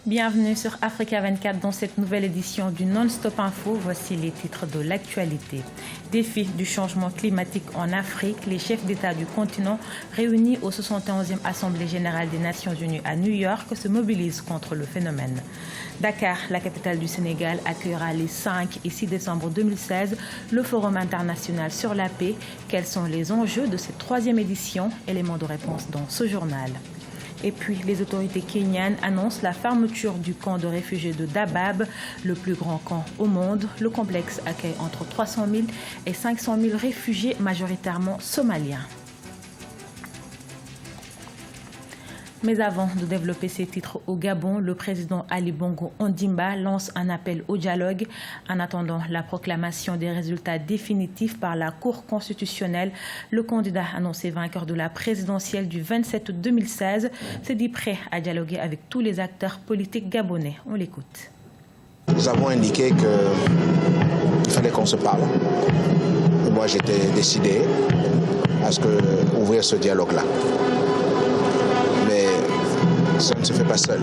Bienvenue sur Africa 24 dans cette nouvelle édition du Non-Stop Info. Voici les titres de l'actualité. Défi du changement climatique en Afrique. Les chefs d'État du continent réunis au 71e Assemblée générale des Nations unies à New York se mobilisent contre le phénomène. Dakar, la capitale du Sénégal, accueillera les 5 et 6 décembre 2016 le Forum international sur la paix. Quels sont les enjeux de cette 3e édition? Élément de réponse dans ce journal. Et puis, les autorités kenyanes annoncent la fermeture du camp de réfugiés de Dadaab, le plus grand camp au monde. Le complexe accueille entre 300 000 et 500 000 réfugiés, majoritairement somaliens. Mais avant de développer ces titres au Gabon, le président Ali Bongo Ondimba lance un appel au dialogue. En attendant la proclamation des résultats définitifs par la Cour constitutionnelle, le candidat annoncé vainqueur de la présidentielle du 27 août 2016 s'est dit prêt à dialoguer avec tous les acteurs politiques gabonais. On l'écoute. Nous avons indiqué qu'il fallait qu'on se parle. Et moi, j'étais décidé à ouvrir ce dialogue-là. Ça ne se fait pas seul.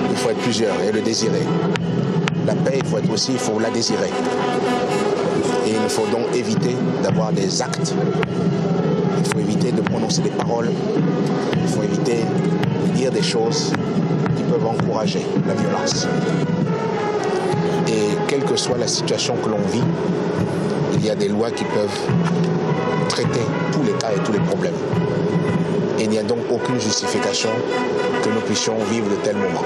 Il faut être plusieurs et le désirer. La paix, il faut la désirer. Et il faut donc éviter d'avoir des actes. Il faut éviter de prononcer des paroles. Il faut éviter de dire des choses qui peuvent encourager la violence. Et quelle que soit la situation que l'on vit, il y a des lois qui peuvent traiter tous les cas et tous les problèmes. Et il n'y a donc aucune justification que nous puissions vivre de tels moments.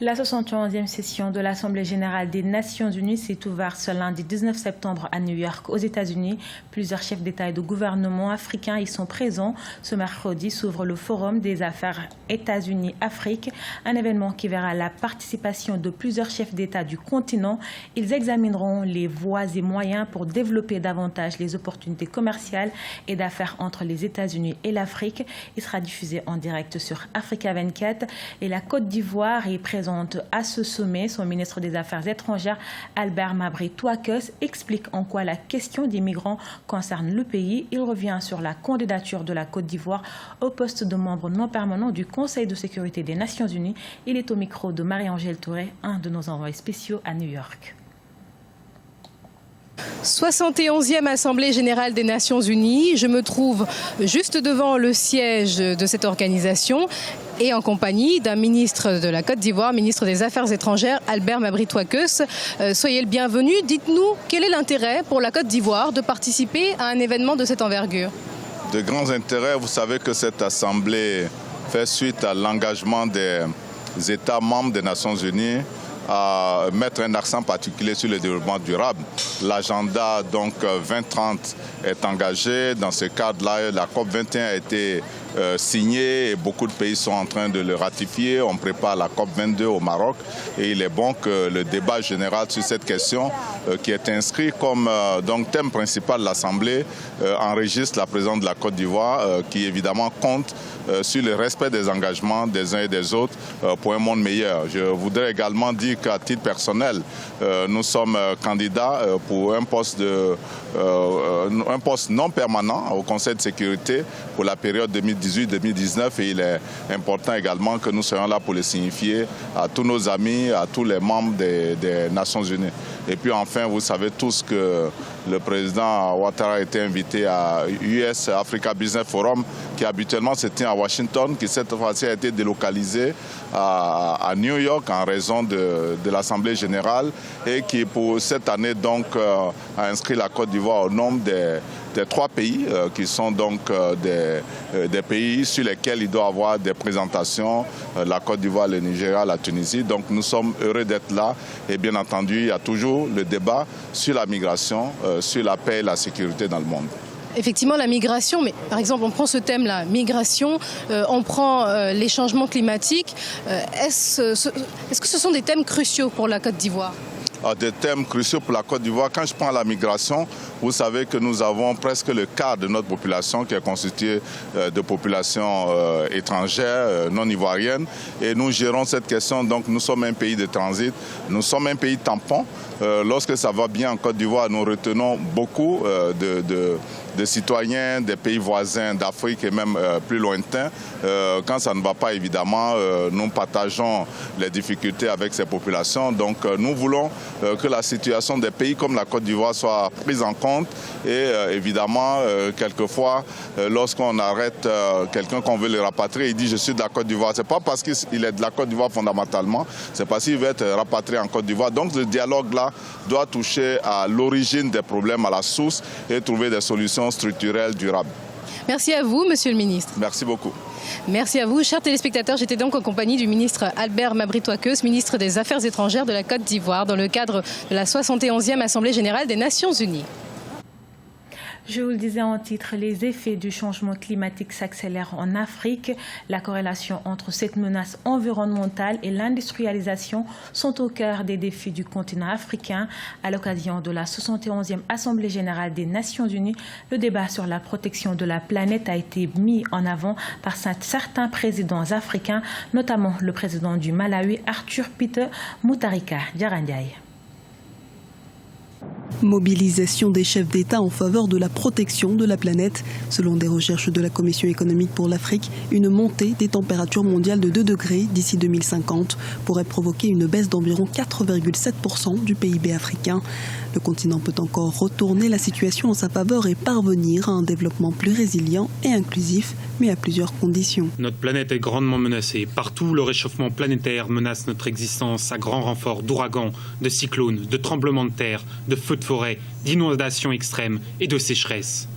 La 71e session de l'Assemblée générale des Nations unies s'est ouverte ce lundi 19 septembre à New York, aux États-Unis. Plusieurs chefs d'État et de gouvernement africains y sont présents. Ce mercredi s'ouvre le Forum des affaires États-Unis-Afrique, un événement qui verra la participation de plusieurs chefs d'État du continent. Ils examineront les voies et moyens pour développer davantage les opportunités commerciales et d'affaires entre les États-Unis et l'Afrique. Il sera diffusé en direct sur Africa 24 et la Côte d'Ivoire est présente à ce sommet. Son ministre des Affaires étrangères, Albert Mabry Touakes, explique en quoi la question des migrants concerne le pays. Il revient sur la candidature de la Côte d'Ivoire au poste de membre non permanent du Conseil de sécurité des Nations unies. Il est au micro de Marie-Angèle Touré, un de nos envoyés spéciaux à New York. 71e Assemblée générale des Nations unies. Je me trouve juste devant le siège de cette organisation et en compagnie d'un ministre de la Côte d'Ivoire, ministre des Affaires étrangères, Albert Mabry Touakes. Soyez le bienvenu. Dites-nous, quel est l'intérêt pour la Côte d'Ivoire de participer à un événement de cette envergure? De grands intérêts. Vous savez que cette Assemblée fait suite à l'engagement des États membres des Nations unies à mettre un accent particulier sur le développement durable. L'agenda 2030 est engagé. Dans ce cadre-là, la COP21 a été signée et beaucoup de pays sont en train de le ratifier. On prépare la COP22 au Maroc et il est bon que le débat général sur cette question qui est inscrit comme thème principal de l'Assemblée enregistre la présence de la Côte d'Ivoire qui évidemment compte sur le respect des engagements des uns et des autres pour un monde meilleur. Je voudrais également dire qu'à titre personnel, nous sommes candidats pour un poste non permanent au Conseil de sécurité pour la période 2018-2019 et il est important également que nous soyons là pour le signifier à tous nos amis, à tous les membres des Nations Unies. Et puis enfin, vous savez tous que le président Ouattara a été invité à US Africa Business Forum qui habituellement se tient à Washington, qui cette fois-ci a été délocalisé à New York en raison de l'Assemblée générale et qui pour cette année a inscrit la Côte d'Ivoire au nombre des 3 pays qui sont des pays sur lesquels il doit y avoir des présentations, la Côte d'Ivoire, le Nigeria, la Tunisie. Donc nous sommes heureux d'être là et bien entendu il y a toujours le débat sur la migration, sur la paix et la sécurité dans le monde. Effectivement, la migration, mais par exemple, on prend ce thème-là, migration, on prend les changements climatiques. Est-ce que ce sont des thèmes cruciaux pour la Côte d'Ivoire ? Des thèmes cruciaux pour la Côte d'Ivoire. Quand je prends la migration, vous savez que nous avons presque le quart de notre population qui est constituée de populations étrangères, non ivoiriennes. Et nous gérons cette question. Donc nous sommes un pays de transit, nous sommes un pays tampon. Lorsque ça va bien en Côte d'Ivoire, nous retenons beaucoup des citoyens des pays voisins d'Afrique et même plus lointains. Quand ça ne va pas, évidemment, nous partageons les difficultés avec ces populations. Donc nous voulons que la situation des pays comme la Côte d'Ivoire soit prise en compte et évidemment, quelquefois, lorsqu'on arrête quelqu'un qu'on veut le rapatrier, il dit « je suis de la Côte d'Ivoire ». Ce n'est pas parce qu'il est de la Côte d'Ivoire fondamentalement, c'est parce qu'il veut être rapatrié en Côte d'Ivoire. Donc ce dialogue-là doit toucher à l'origine des problèmes, à la source et trouver des solutions structurelles durables. Merci à vous, Monsieur le Ministre. Merci beaucoup. Merci à vous, chers téléspectateurs. J'étais donc en compagnie du ministre Albert Mabry-Touaqueus, ministre des Affaires étrangères de la Côte d'Ivoire, dans le cadre de la 71e Assemblée générale des Nations unies. Je vous le disais en titre, les effets du changement climatique s'accélèrent en Afrique. La corrélation entre cette menace environnementale et l'industrialisation sont au cœur des défis du continent africain. À l'occasion de la 71e Assemblée générale des Nations unies, le débat sur la protection de la planète a été mis en avant par certains présidents africains, notamment le président du Malawi, Arthur Peter Mutharika. Diarandiaye. Mobilisation des chefs d'État en faveur de la protection de la planète. Selon des recherches de la Commission économique pour l'Afrique, une montée des températures mondiales de 2 degrés d'ici 2050 pourrait provoquer une baisse d'environ 4,7% du PIB africain. Le continent peut encore retourner la situation en sa faveur et parvenir à un développement plus résilient et inclusif, mais à plusieurs conditions. Notre planète est grandement menacée. Partout, le réchauffement planétaire menace notre existence à grand renfort d'ouragans, de cyclones, de tremblements de terre, de feux de forêt, d'inondations extrêmes et de sécheresses.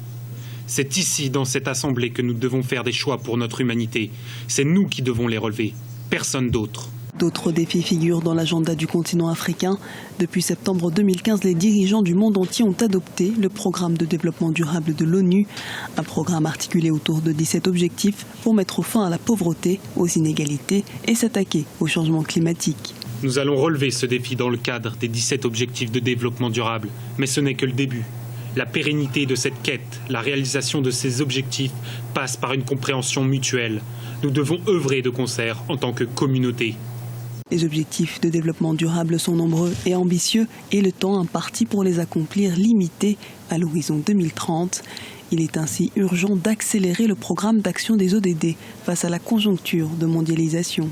C'est ici, dans cette assemblée, que nous devons faire des choix pour notre humanité. C'est nous qui devons les relever, personne d'autre. D'autres défis figurent dans l'agenda du continent africain. Depuis septembre 2015, les dirigeants du monde entier ont adopté le programme de développement durable de l'ONU, un programme articulé autour de 17 objectifs pour mettre fin à la pauvreté, aux inégalités et s'attaquer au changement climatique. Nous allons relever ce défi dans le cadre des 17 objectifs de développement durable, mais ce n'est que le début. La pérennité de cette quête, la réalisation de ces objectifs passe par une compréhension mutuelle. Nous devons œuvrer de concert en tant que communauté. Les objectifs de développement durable sont nombreux et ambitieux et le temps imparti pour les accomplir limité à l'horizon 2030. Il est ainsi urgent d'accélérer le programme d'action des ODD face à la conjoncture de mondialisation.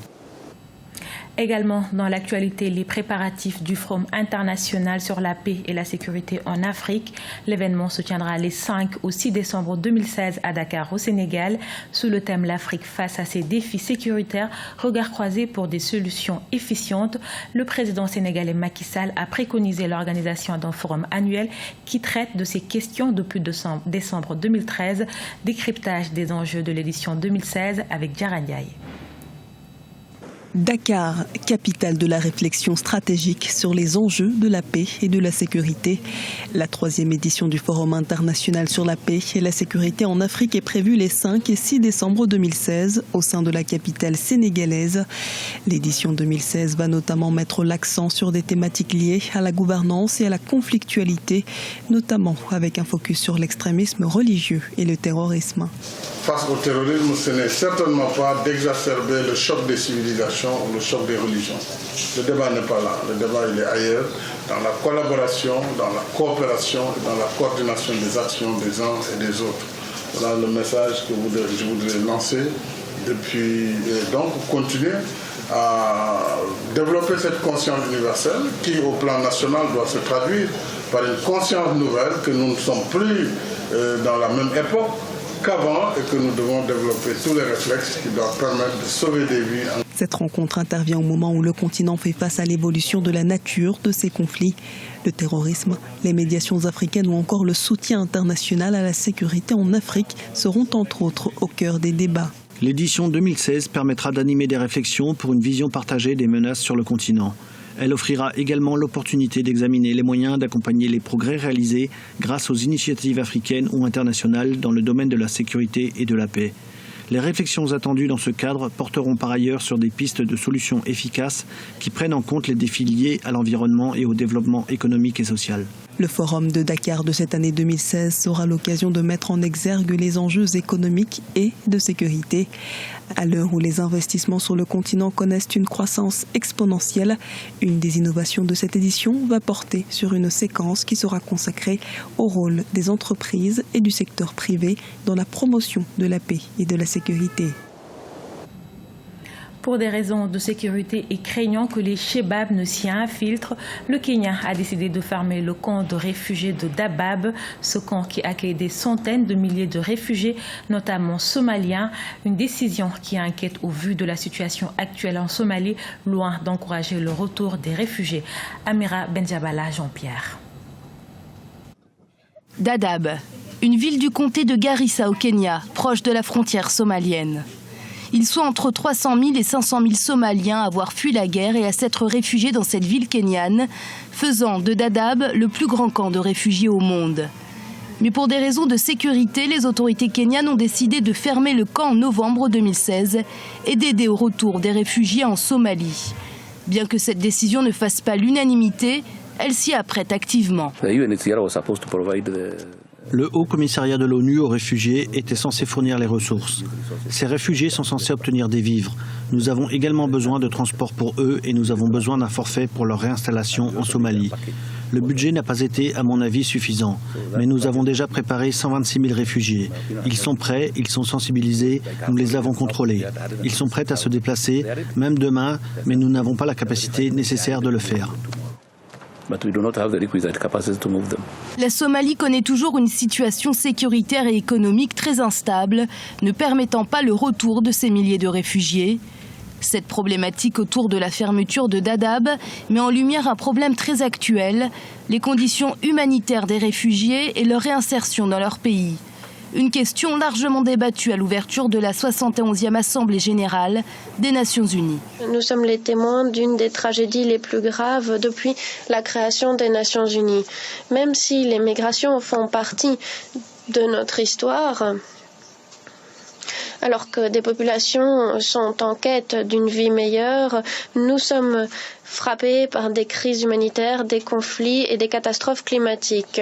Également dans l'actualité, les préparatifs du Forum international sur la paix et la sécurité en Afrique. L'événement se tiendra les 5 au 6 décembre 2016 à Dakar au Sénégal. Sous le thème « L'Afrique face à ses défis sécuritaires, regard croisé pour des solutions efficientes », le président sénégalais Macky Sall a préconisé l'organisation d'un forum annuel qui traite de ces questions depuis décembre 2013. Décryptage des enjeux de l'édition 2016 avec Diarandiaye. Dakar, capitale de la réflexion stratégique sur les enjeux de la paix et de la sécurité. La 3e édition du Forum international sur la paix et la sécurité en Afrique est prévue les 5 et 6 décembre 2016 au sein de la capitale sénégalaise. L'édition 2016 va notamment mettre l'accent sur des thématiques liées à la gouvernance et à la conflictualité, notamment avec un focus sur l'extrémisme religieux et le terrorisme. Face au terrorisme, ce n'est certainement pas d'exacerber le choc des civilisations ou le choc des religions. Le débat n'est pas là. Le débat, il est ailleurs, dans la collaboration, dans la coopération et dans la coordination des actions des uns et des autres. Voilà le message que je voudrais lancer depuis. Et donc, continuer à développer cette conscience universelle qui, au plan national, doit se traduire par une conscience nouvelle que nous ne sommes plus dans la même époque qu'avant et que nous devons développer tous les réflexes qui doivent permettre de sauver des vies. Cette rencontre intervient au moment où le continent fait face à l'évolution de la nature de ces conflits. Le terrorisme, les médiations africaines ou encore le soutien international à la sécurité en Afrique seront entre autres au cœur des débats. L'édition 2016 permettra d'animer des réflexions pour une vision partagée des menaces sur le continent. Elle offrira également l'opportunité d'examiner les moyens d'accompagner les progrès réalisés grâce aux initiatives africaines ou internationales dans le domaine de la sécurité et de la paix. Les réflexions attendues dans ce cadre porteront par ailleurs sur des pistes de solutions efficaces qui prennent en compte les défis liés à l'environnement et au développement économique et social. Le forum de Dakar de cette année 2016 sera l'occasion de mettre en exergue les enjeux économiques et de sécurité. À l'heure où les investissements sur le continent connaissent une croissance exponentielle, une des innovations de cette édition va porter sur une séquence qui sera consacrée au rôle des entreprises et du secteur privé dans la promotion de la paix et de la sécurité. Pour des raisons de sécurité et craignant que les Chebabs ne s'y infiltrent, le Kenya a décidé de fermer le camp de réfugiés de Dadaab, ce camp qui accueille des centaines de milliers de réfugiés, notamment somaliens. Une décision qui inquiète au vu de la situation actuelle en Somalie, loin d'encourager le retour des réfugiés. Amira Benjabala, Jean-Pierre. Dadaab, une ville du comté de Garissa au Kenya, proche de la frontière somalienne. Ils sont entre 300 000 et 500 000 Somaliens à avoir fui la guerre et à s'être réfugiés dans cette ville kenyane, faisant de Dadaab le plus grand camp de réfugiés au monde. Mais pour des raisons de sécurité, les autorités kenyanes ont décidé de fermer le camp en novembre 2016 et d'aider au retour des réfugiés en Somalie. Bien que cette décision ne fasse pas l'unanimité, elle s'y apprête activement. Le Haut Commissariat de l'ONU aux réfugiés était censé fournir les ressources. Ces réfugiés sont censés obtenir des vivres. Nous avons également besoin de transport pour eux et nous avons besoin d'un forfait pour leur réinstallation en Somalie. Le budget n'a pas été, à mon avis, suffisant. Mais nous avons déjà préparé 126 000 réfugiés. Ils sont prêts, ils sont sensibilisés, nous les avons contrôlés. Ils sont prêts à se déplacer, même demain, mais nous n'avons pas la capacité nécessaire de le faire. La Somalie connaît toujours une situation sécuritaire et économique très instable, ne permettant pas le retour de ces milliers de réfugiés. Cette problématique autour de la fermeture de Dadaab met en lumière un problème très actuel, les conditions humanitaires des réfugiés et leur réinsertion dans leur pays. Une question largement débattue à l'ouverture de la 71e Assemblée générale des Nations unies. Nous sommes les témoins d'une des tragédies les plus graves depuis la création des Nations unies. Même si les migrations font partie de notre histoire, alors que des populations sont en quête d'une vie meilleure, nous sommes frappés par des crises humanitaires, des conflits et des catastrophes climatiques.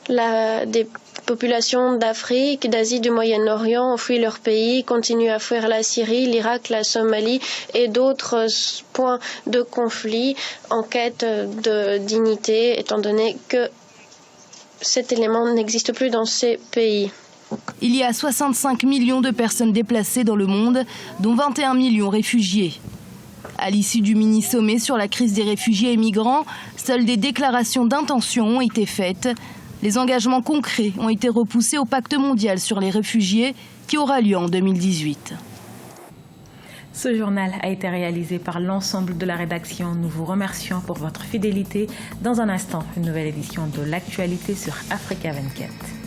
Des populations d'Afrique, d'Asie, du Moyen-Orient ont fui leur pays, continuent à fuir la Syrie, l'Irak, la Somalie et d'autres points de conflit en quête de dignité, étant donné que cet élément n'existe plus dans ces pays. Il y a 65 millions de personnes déplacées dans le monde, dont 21 millions réfugiés. À l'issue du mini-sommet sur la crise des réfugiés et migrants, seules des déclarations d'intention ont été faites. Les engagements concrets ont été repoussés au pacte mondial sur les réfugiés qui aura lieu en 2018. Ce journal a été réalisé par l'ensemble de la rédaction. Nous vous remercions pour votre fidélité. Dans un instant, une nouvelle édition de l'actualité sur Africa 24.